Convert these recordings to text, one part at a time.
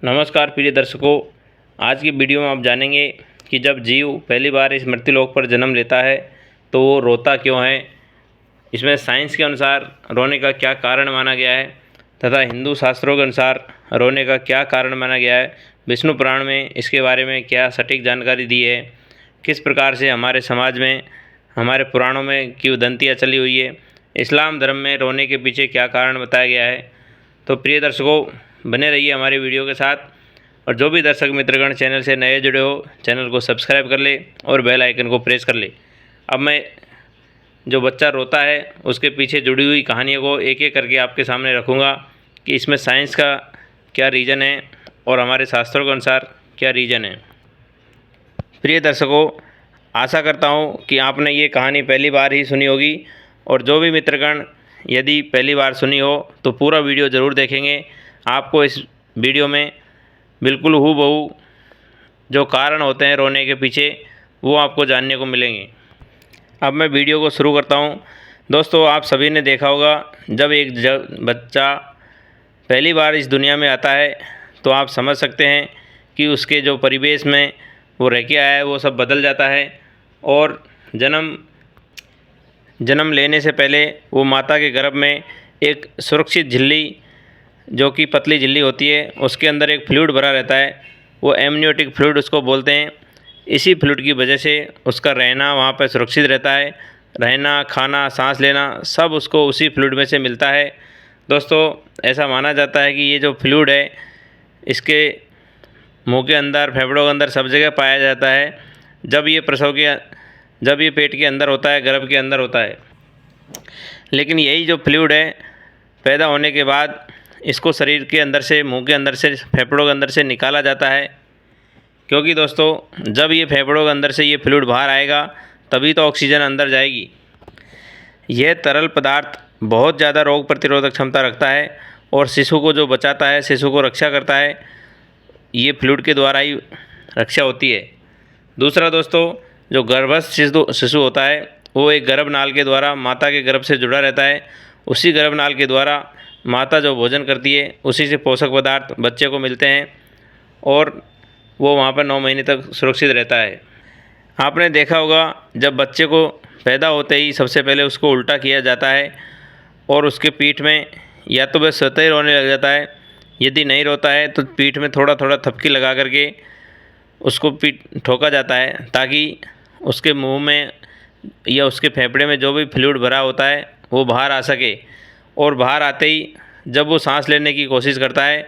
नमस्कार प्रिय दर्शकों, आज की वीडियो में आप जानेंगे कि जब जीव पहली बार इस मृत्युलोक पर जन्म लेता है तो वो रोता क्यों है। इसमें साइंस के अनुसार रोने का क्या कारण माना गया है तथा हिंदू शास्त्रों के अनुसार रोने का क्या कारण माना गया है। विष्णु पुराण में इसके बारे में क्या सटीक जानकारी दी है, किस प्रकार से हमारे समाज में हमारे पुराणों में किंवदंतियाँ चली हुई है, इस्लाम धर्म में रोने के पीछे क्या कारण बताया गया है। तो प्रिय दर्शकों, बने रहिए हमारे वीडियो के साथ। और जो भी दर्शक मित्रगण चैनल से नए जुड़े हो, चैनल को सब्सक्राइब कर ले और बेल आइकन को प्रेस कर ले। अब मैं जो बच्चा रोता है उसके पीछे जुड़ी हुई कहानियों को एक एक करके आपके सामने रखूँगा कि इसमें साइंस का क्या रीज़न है और हमारे शास्त्रों के अनुसार क्या रीज़न है। प्रिय दर्शकों, आशा करता हूँ कि आपने ये कहानी पहली बार ही सुनी होगी, और जो भी मित्रगण यदि पहली बार सुनी हो तो पूरा वीडियो ज़रूर देखेंगे। आपको इस वीडियो में बिल्कुल हूबहू जो कारण होते हैं रोने के पीछे वो आपको जानने को मिलेंगे। अब मैं वीडियो को शुरू करता हूं। दोस्तों, आप सभी ने देखा होगा जब बच्चा पहली बार इस दुनिया में आता है तो आप समझ सकते हैं कि उसके जो परिवेश में वो रह के आया है वो सब बदल जाता है। और जन्म लेने से पहले वो माता के गर्भ में एक सुरक्षित झिल्ली, जो कि पतली झिल्ली होती है, उसके अंदर एक फ्लूइड भरा रहता है, वो एमनियोटिक फ्लूइड उसको बोलते हैं। इसी फ्लूइड की वजह से उसका रहना वहाँ पर सुरक्षित रहता है। रहना, खाना, सांस लेना सब उसको उसी फ्लूइड में से मिलता है। दोस्तों, ऐसा माना जाता है कि ये जो फ्लूइड है इसके मुंह के अंदर, फेफड़ों के अंदर सब जगह पाया जाता है। जब ये पेट के अंदर होता है, गर्भ के अंदर होता है। लेकिन यही जो फ्लूइड है पैदा होने के बाद इसको शरीर के अंदर से, मुंह के अंदर से, फेफड़ों के अंदर से निकाला जाता है। क्योंकि दोस्तों, जब ये फेफड़ों के अंदर से ये फ्लूइड बाहर आएगा तभी तो ऑक्सीजन अंदर जाएगी। यह तरल पदार्थ बहुत ज़्यादा रोग प्रतिरोधक क्षमता रखता है और शिशु को जो बचाता है, शिशु को रक्षा करता है, ये फ्लूइड के द्वारा ही रक्षा होती है। दूसरा दोस्तों, जो गर्भस्थ शिशु होता है वो एक गर्भनाल के द्वारा माता के गर्भ से जुड़ा रहता है। उसी गर्भनाल के द्वारा माता जो भोजन करती है उसी से पोषक पदार्थ बच्चे को मिलते हैं और वो वहाँ पर 9 महीने तक सुरक्षित रहता है। आपने देखा होगा जब बच्चे को पैदा होते ही सबसे पहले उसको उल्टा किया जाता है और उसके पीठ में या तो वह स्वतः ही रोने लग जाता है, यदि नहीं रोता है तो पीठ में थोड़ा थोड़ा थपकी लगा करके उसको पीठ ठोका जाता है ताकि उसके मुंह में या उसके फेफड़े में जो भी फ्लूइड भरा होता है वो बाहर आ सके। और बाहर आते ही जब वो सांस लेने की कोशिश करता है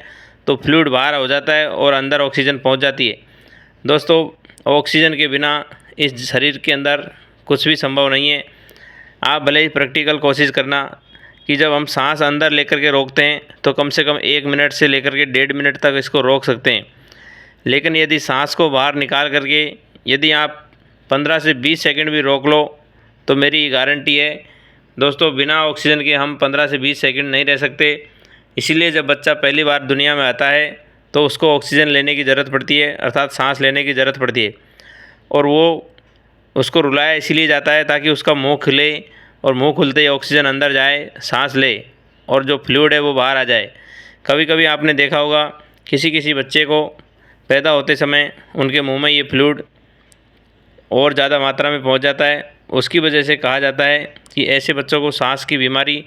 तो फ्लूइड बाहर हो जाता है और अंदर ऑक्सीजन पहुंच जाती है। दोस्तों, ऑक्सीजन के बिना इस शरीर के अंदर कुछ भी संभव नहीं है। आप भले ही प्रैक्टिकल कोशिश करना कि जब हम सांस अंदर लेकर के रोकते हैं तो कम से कम 1 मिनट से लेकर के 1.5 मिनट तक इसको रोक सकते हैं। लेकिन यदि सांस को बाहर निकाल करके यदि आप 15 से 20 सेकंड भी रोक लो तो मेरी गारंटी है दोस्तों, बिना ऑक्सीजन के हम 15 से 20 सेकंड नहीं रह सकते। इसीलिए जब बच्चा पहली बार दुनिया में आता है तो उसको ऑक्सीजन लेने की ज़रूरत पड़ती है, अर्थात सांस लेने की ज़रूरत पड़ती है। और वो उसको रुलाया इसीलिए जाता है ताकि उसका मुंह खुले और मुंह खुलते ही ऑक्सीजन अंदर जाए, सांस ले और जो फ्लूइड है वो बाहर आ जाए। कभी कभी आपने देखा होगा किसी बच्चे को पैदा होते समय उनके मुँह में ये फ्लूइड और ज़्यादा मात्रा में पहुँच जाता है। उसकी वजह से कहा जाता है कि ऐसे बच्चों को सांस की बीमारी,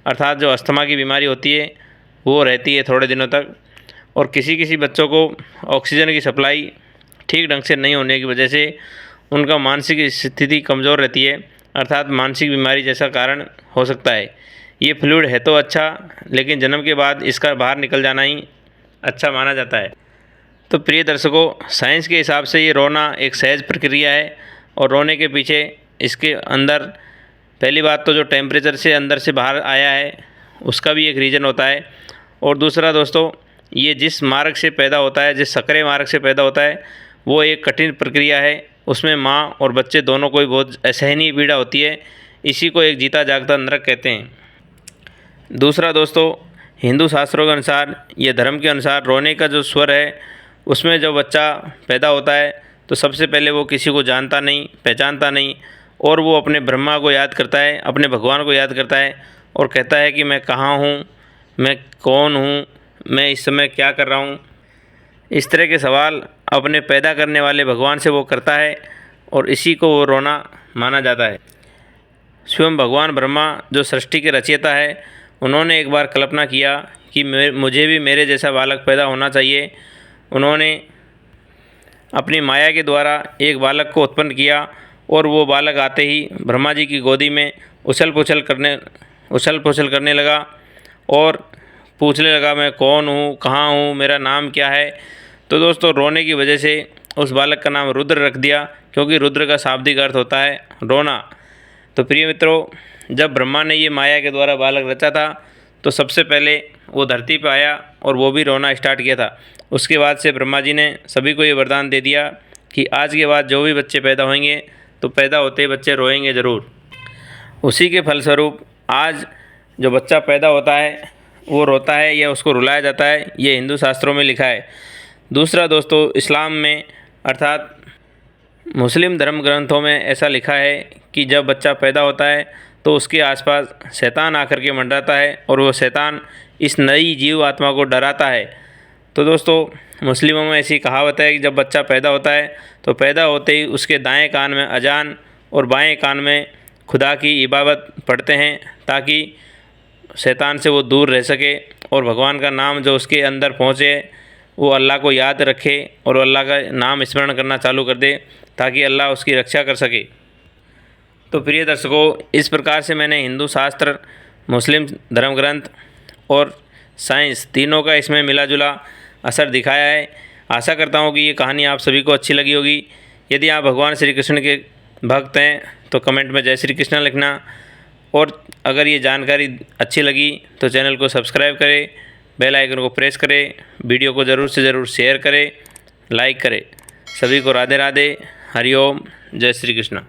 अर्थात जो अस्थमा की बीमारी होती है वो रहती है थोड़े दिनों तक। और किसी बच्चों को ऑक्सीजन की सप्लाई ठीक ढंग से नहीं होने की वजह से उनका मानसिक स्थिति कमज़ोर रहती है, अर्थात मानसिक बीमारी जैसा कारण हो सकता है। ये फ्लूइड है तो अच्छा, लेकिन जन्म के बाद इसका बाहर निकल जाना ही अच्छा माना जाता है। तो प्रिय दर्शकों, साइंस के हिसाब से ये रोना एक सहज प्रक्रिया है और रोने के पीछे इसके अंदर पहली बात तो जो टेम्परेचर से अंदर से बाहर आया है उसका भी एक रीज़न होता है। और दूसरा दोस्तों, ये जिस मार्ग से पैदा होता है, जिस सक्रिय मार्ग से पैदा होता है वो एक कठिन प्रक्रिया है। उसमें माँ और बच्चे दोनों को ही बहुत असहनीय पीड़ा होती है। इसी को एक जीता जागता नरक कहते हैं। दूसरा दोस्तों, हिंदू शास्त्रों के अनुसार या धर्म के अनुसार रोने का जो स्वर है उसमें जब बच्चा पैदा होता है तो सबसे पहले वो किसी को जानता नहीं, पहचानता नहीं, और वो अपने ब्रह्मा को याद करता है, अपने भगवान को याद करता है और कहता है कि मैं कहाँ हूँ, मैं कौन हूँ, मैं इस समय क्या कर रहा हूँ। इस तरह के सवाल अपने पैदा करने वाले भगवान से वो करता है और इसी को वो रोना माना जाता है। स्वयं भगवान ब्रह्मा जो सृष्टि के रचयिता है, उन्होंने एक बार कल्पना किया कि मुझे भी मेरे जैसा बालक पैदा होना चाहिए। उन्होंने अपनी माया के द्वारा एक बालक को उत्पन्न किया और वो बालक आते ही ब्रह्मा जी की गोदी में उछल पुछल करने लगा और पूछने लगा, मैं कौन हूँ, कहाँ हूँ, मेरा नाम क्या है। तो दोस्तों, रोने की वजह से उस बालक का नाम रुद्र रख दिया, क्योंकि रुद्र का शाब्दिक अर्थ होता है रोना। तो प्रिय मित्रों, जब ब्रह्मा ने ये माया के द्वारा बालक रचा था तो सबसे पहले वो धरती पर आया और वो भी रोना स्टार्ट किया था। उसके बाद से ब्रह्मा जी ने सभी को ये वरदान दे दिया कि आज के बाद जो भी बच्चे पैदा होंगे तो पैदा होते ही बच्चे रोएंगे ज़रूर। उसी के फलस्वरूप आज जो बच्चा पैदा होता है वो रोता है या उसको रुलाया जाता है, ये हिंदू शास्त्रों में लिखा है। दूसरा दोस्तों, इस्लाम में अर्थात मुस्लिम धर्म ग्रंथों में ऐसा लिखा है कि जब बच्चा पैदा होता है तो उसके आसपास शैतान आकर के मंडराता है और वो शैतान इस नई जीव आत्मा को डराता है। तो दोस्तों, मुस्लिमों में ऐसी कहावत है कि जब बच्चा पैदा होता है तो पैदा होते ही उसके दाएं कान में अजान और बाएं कान में खुदा की इबादत पढ़ते हैं, ताकि शैतान से वो दूर रह सके और भगवान का नाम जो उसके अंदर पहुँचे वो अल्लाह को याद रखे और अल्लाह का नाम स्मरण करना चालू कर दे, ताकि अल्लाह उसकी रक्षा कर सके। तो प्रिय दर्शकों, इस प्रकार से मैंने हिंदू शास्त्र, मुस्लिम धर्म ग्रंथ और साइंस तीनों का इसमें मिला जुला असर दिखाया है। आशा करता हूँ कि ये कहानी आप सभी को अच्छी लगी होगी। यदि आप भगवान श्री कृष्ण के भक्त हैं तो कमेंट में जय श्री कृष्ण लिखना, और अगर ये जानकारी अच्छी लगी तो चैनल को सब्सक्राइब करें, बेल आइकन को प्रेस करें, वीडियो को ज़रूर से ज़रूर शेयर करें, लाइक करें। सभी को राधे राधे, हरि ओम, जय श्री कृष्ण।